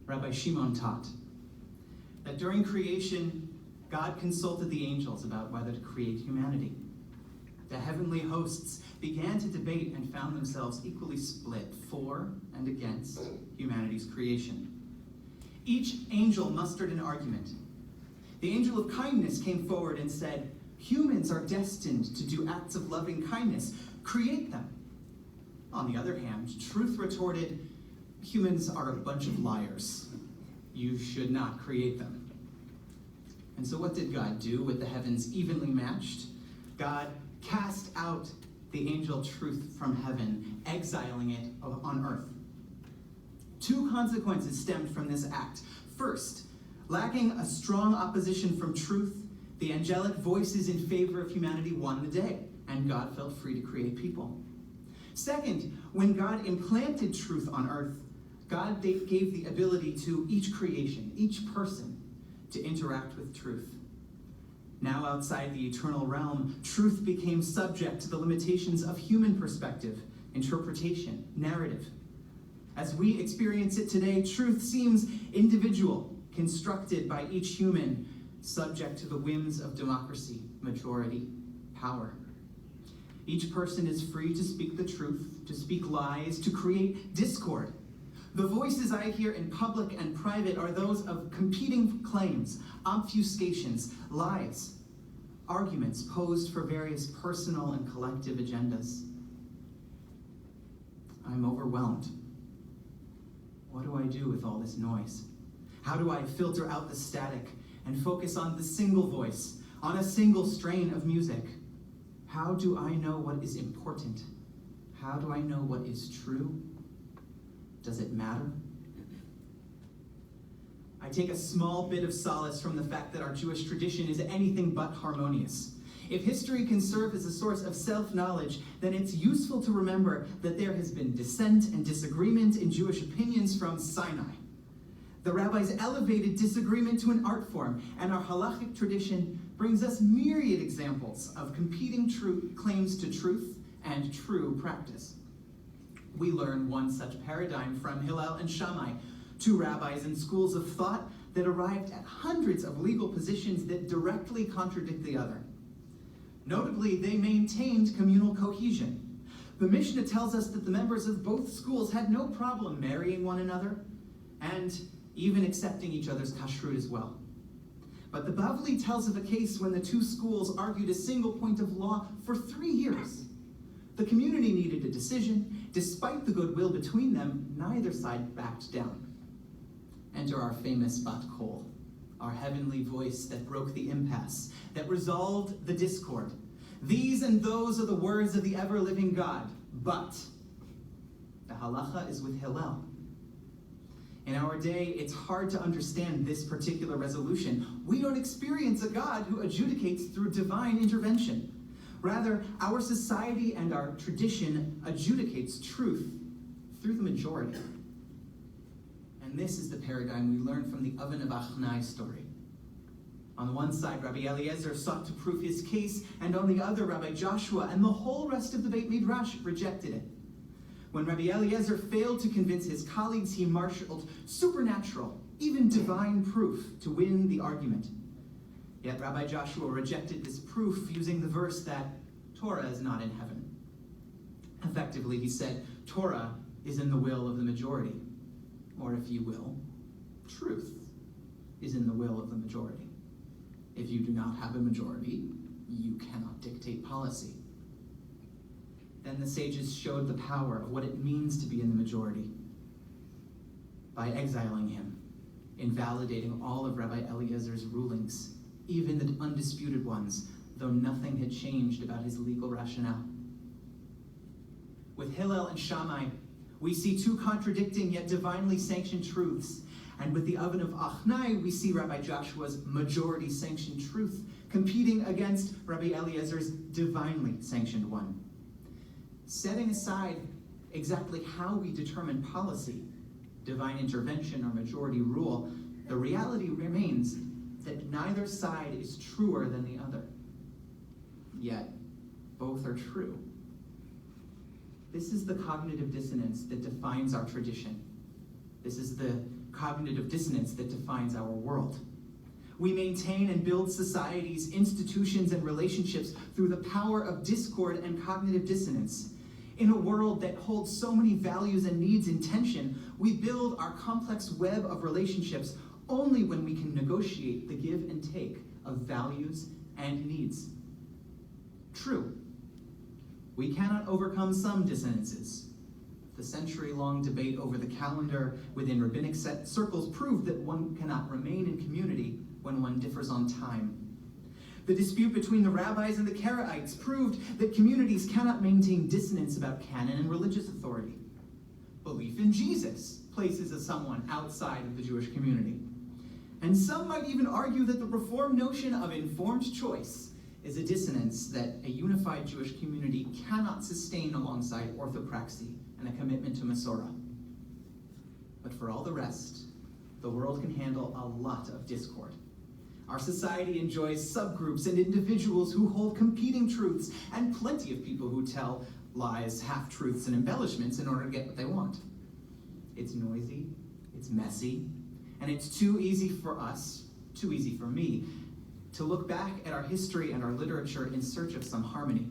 Rabbi Shimon taught that during creation, God consulted the angels about whether to create humanity. The heavenly hosts began to debate and found themselves equally split for and against humanity's creation. Each angel mustered an argument. The angel of kindness came forward and said, "Humans are destined to do acts of loving kindness. Create them." On the other hand, truth retorted, "Humans are a bunch of liars. You should not create them." And so what did God do with the heavens evenly matched? God cast out the angel truth from heaven, exiling it on earth. Two consequences stemmed from this act. First, lacking a strong opposition from truth, the angelic voices in favor of humanity won the day, and God felt free to create people. Second, when God implanted truth on earth, God gave the ability to each creation, each person, to interact with truth. Now outside the eternal realm, truth became subject to the limitations of human perspective, interpretation, narrative. As we experience it today, truth seems individual, constructed by each human, subject to the whims of democracy, majority, power. Each person is free to speak the truth, to speak lies, to create discord. The voices I hear in public and private are those of competing claims, obfuscations, lies, arguments posed for various personal and collective agendas. I'm overwhelmed. What do I do with all this noise? How do I filter out the static and focus on the single voice, on a single strain of music? How do I know what is important? How do I know what is true? Does it matter? I take a small bit of solace from the fact that our Jewish tradition is anything but harmonious. If history can serve as a source of self-knowledge, then it's useful to remember that there has been dissent and disagreement in Jewish opinions from Sinai. The rabbis elevated disagreement to an art form, and our halachic tradition brings us myriad examples of competing claims to truth and true practice. We learn one such paradigm from Hillel and Shammai, two rabbis and schools of thought that arrived at hundreds of legal positions that directly contradict the other. Notably, they maintained communal cohesion. The Mishnah tells us that the members of both schools had no problem marrying one another and even accepting each other's kashrut as well. But the Bavli tells of a case when the two schools argued a single point of law for 3 years. The community needed a decision. Despite the goodwill between them, neither side backed down. Enter our famous Bat Kol, our heavenly voice that broke the impasse, that resolved the discord. These and those are the words of the ever-living God, but the halacha is with Hillel. In our day, it's hard to understand this particular resolution. We don't experience a God who adjudicates through divine intervention. Rather, our society and our tradition adjudicates truth through the majority. And this is the paradigm we learn from the Oven of Achnai story. On the one side, Rabbi Eliezer sought to prove his case, and on the other, Rabbi Joshua and the whole rest of the Beit Midrash rejected it. When Rabbi Eliezer failed to convince his colleagues, he marshaled supernatural, even divine proof to win the argument. Yet Rabbi Joshua rejected this proof using the verse that Torah is not in heaven. Effectively, he said, Torah is in the will of the majority. Or if you will, truth is in the will of the majority. If you do not have a majority, you cannot dictate policy. Then the sages showed the power of what it means to be in the majority by exiling him, invalidating all of Rabbi Eliezer's rulings, even the undisputed ones, though nothing had changed about his legal rationale. With Hillel and Shammai, we see two contradicting yet divinely sanctioned truths. And with the Oven of Achnai, we see Rabbi Joshua's majority-sanctioned truth competing against Rabbi Eliezer's divinely sanctioned one. Setting aside exactly how we determine policy, divine intervention or majority rule, the reality remains that neither side is truer than the other. Yet, both are true. This is the cognitive dissonance that defines our tradition. This is the cognitive dissonance that defines our world. We maintain and build societies, institutions, and relationships through the power of discord and cognitive dissonance. In a world that holds so many values and needs in tension, we build our complex web of relationships only when we can negotiate the give and take of values and needs. True, we cannot overcome some dissonances. The century-long debate over the calendar within rabbinic circles proved that one cannot remain in community when one differs on time. The dispute between the rabbis and the Karaites proved that communities cannot maintain dissonance about canon and religious authority. Belief in Jesus places someone outside of the Jewish community. And some might even argue that the Reform notion of informed choice is a dissonance that a unified Jewish community cannot sustain alongside orthopraxy and a commitment to Masorah. But for all the rest, the world can handle a lot of discord. Our society enjoys subgroups and individuals who hold competing truths, and plenty of people who tell lies, half-truths, and embellishments in order to get what they want. It's noisy, it's messy, and it's too easy for us, too easy for me, to look back at our history and our literature in search of some harmony.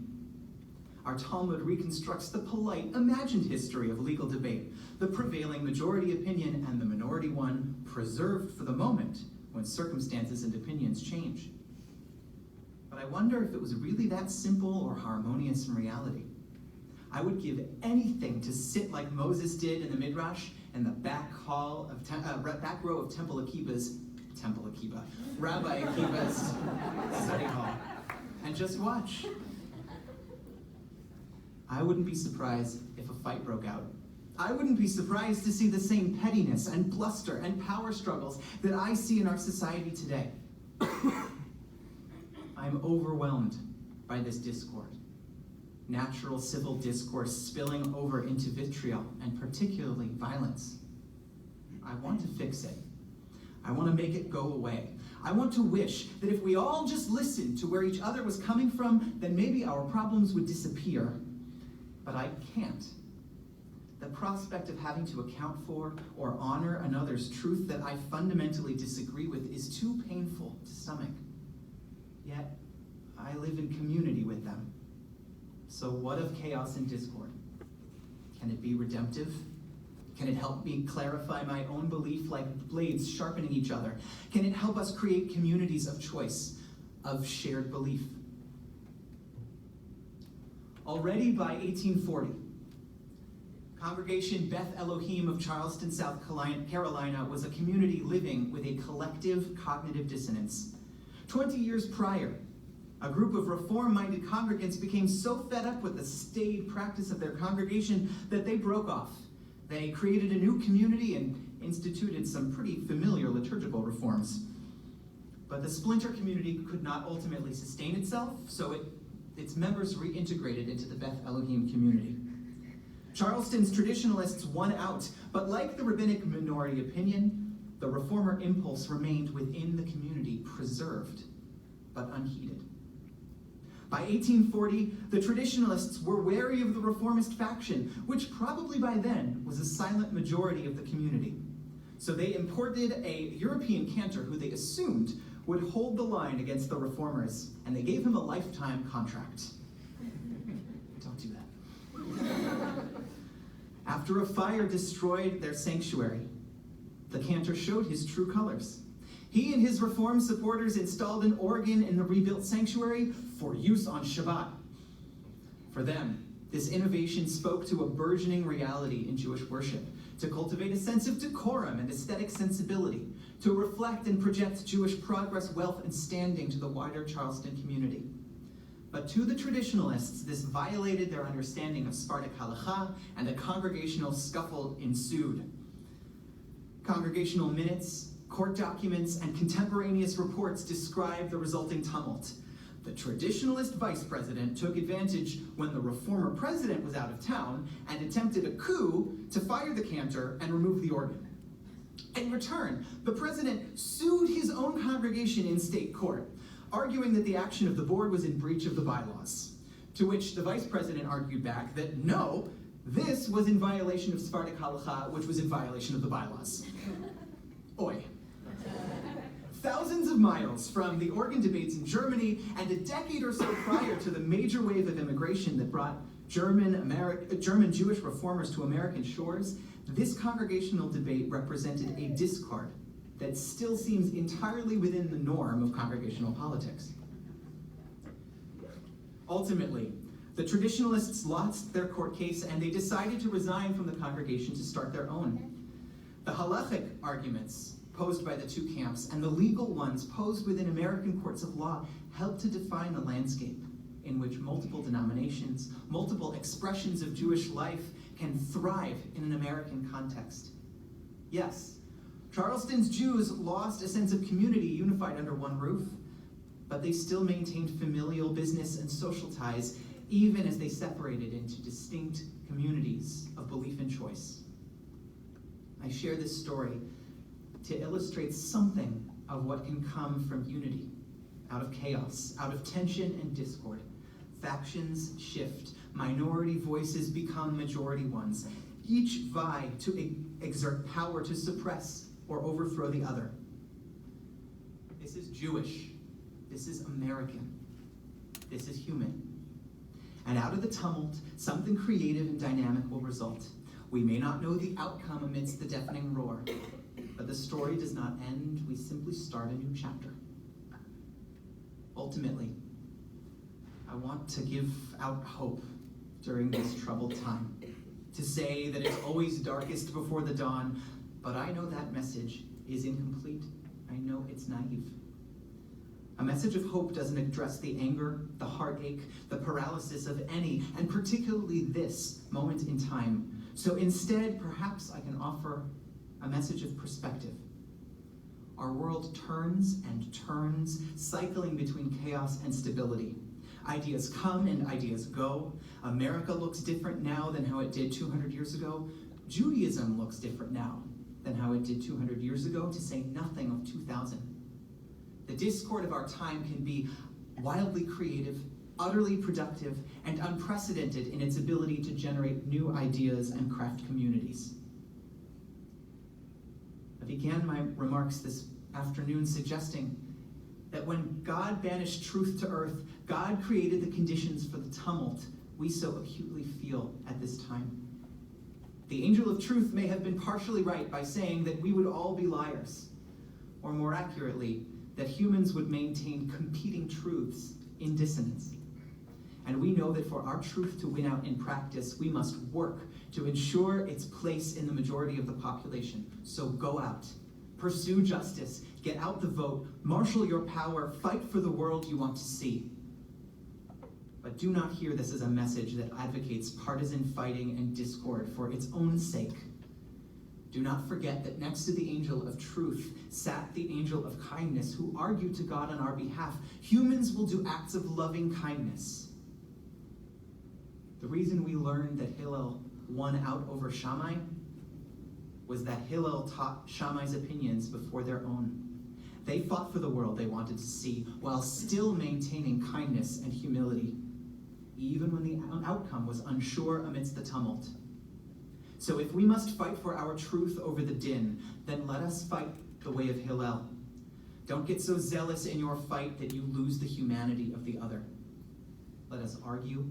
Our Talmud reconstructs the polite, imagined history of legal debate, the prevailing majority opinion and the minority one, preserved for the moment when circumstances and opinions change. But I wonder if it was really that simple or harmonious in reality. I would give anything to sit like Moses did in the Midrash in the back row of Rabbi Akiva's study hall, and just watch. I wouldn't be surprised if a fight broke out. I wouldn't be surprised to see the same pettiness and bluster and power struggles that I see in our society today. I'm overwhelmed by this discord. Natural civil discourse spilling over into vitriol and particularly violence. I want to fix it. I want to make it go away. I want to wish that if we all just listened to where each other was coming from, then maybe our problems would disappear. But I can't. The prospect of having to account for or honor another's truth that I fundamentally disagree with is too painful to stomach. Yet, I live in community with them. So what of chaos and discord? Can it be redemptive? Can it help me clarify my own belief like blades sharpening each other? Can it help us create communities of choice, of shared belief? Already by 1840, Congregation Beth Elohim of Charleston, South Carolina was a community living with a collective cognitive dissonance. 20 years prior, a group of reform-minded congregants became so fed up with the staid practice of their congregation that they broke off. They created a new community and instituted some pretty familiar liturgical reforms. But the splinter community could not ultimately sustain itself, so its members reintegrated into the Beth Elohim community. Charleston's traditionalists won out, but like the rabbinic minority opinion, the reformer impulse remained within the community, preserved, but unheeded. By 1840, the traditionalists were wary of the reformist faction, which probably by then was a silent majority of the community. So they imported a European cantor who they assumed would hold the line against the reformers, and they gave him a lifetime contract. Don't do that. After a fire destroyed their sanctuary, the cantor showed his true colors. He and his reform supporters installed an organ in the rebuilt sanctuary for use on Shabbat. For them, this innovation spoke to a burgeoning reality in Jewish worship, to cultivate a sense of decorum and aesthetic sensibility, to reflect and project Jewish progress, wealth, and standing to the wider Charleston community. But to the traditionalists, this violated their understanding of Sephardic halacha, and a congregational scuffle ensued. Congregational minutes, court documents, and contemporaneous reports describe the resulting tumult. The traditionalist vice president took advantage when the reformer president was out of town and attempted a coup to fire the cantor and remove the organ. In return, the president sued his own congregation in state court, arguing that the action of the board was in breach of the bylaws, to which the vice president argued back that no, this was in violation of Sephardic halacha, which was in violation of the bylaws. of miles from the organ debates in Germany and a decade or so prior to the major wave of immigration that brought German Jewish reformers to American shores, this congregational debate represented a discord that still seems entirely within the norm of congregational politics. Ultimately, the traditionalists lost their court case and they decided to resign from the congregation to start their own. The halachic arguments posed by the two camps and the legal ones posed within American courts of law helped to define the landscape in which multiple denominations, multiple expressions of Jewish life can thrive in an American context. Yes, Charleston's Jews lost a sense of community unified under one roof, but they still maintained familial business and social ties even as they separated into distinct communities of belief and choice. I share this story to illustrate something of what can come from unity, out of chaos, out of tension and discord. Factions shift, minority voices become majority ones. Each vie to exert power to suppress or overthrow the other. This is Jewish. This is American. This is human. And out of the tumult, something creative and dynamic will result. We may not know the outcome amidst the deafening roar, but the story does not end. We simply start a new chapter. Ultimately, I want to give out hope during this troubled time, to say that it's always darkest before the dawn, but I know that message is incomplete. I know it's naive. A message of hope doesn't address the anger, the heartache, the paralysis of any, and particularly this moment in time. So instead, perhaps I can offer a message of perspective. Our world turns and turns, cycling between chaos and stability. Ideas come and ideas go. America looks different now than how it did 200 years ago. Judaism looks different now than how it did 200 years ago, to say nothing of 2000. The discord of our time can be wildly creative, utterly productive, and unprecedented in its ability to generate new ideas and craft communities. I began my remarks this afternoon suggesting that when God banished truth to earth, God created the conditions for the tumult we so acutely feel at this time. The angel of truth may have been partially right by saying that we would all be liars, or more accurately, that humans would maintain competing truths in dissonance. And we know that for our truth to win out in practice, we must work to ensure its place in the majority of the population. So go out, pursue justice, get out the vote, marshal your power, fight for the world you want to see. But do not hear this as a message that advocates partisan fighting and discord for its own sake. Do not forget that next to the angel of truth sat the angel of kindness who argued to God on our behalf. Humans will do acts of loving kindness. The reason we learned that Hillel won out over Shammai was that Hillel taught Shammai's opinions before their own. They fought for the world they wanted to see while still maintaining kindness and humility, even when the outcome was unsure amidst the tumult. So if we must fight for our truth over the din, then let us fight the way of Hillel. Don't get so zealous in your fight that you lose the humanity of the other. Let us argue,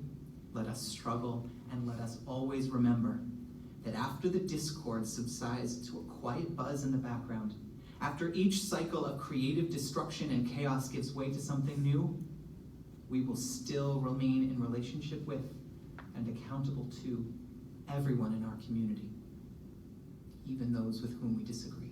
let us struggle, and let us always remember that after the discord subsides to a quiet buzz in the background, after each cycle of creative destruction and chaos gives way to something new, we will still remain in relationship with and accountable to everyone in our community, even those with whom we disagree.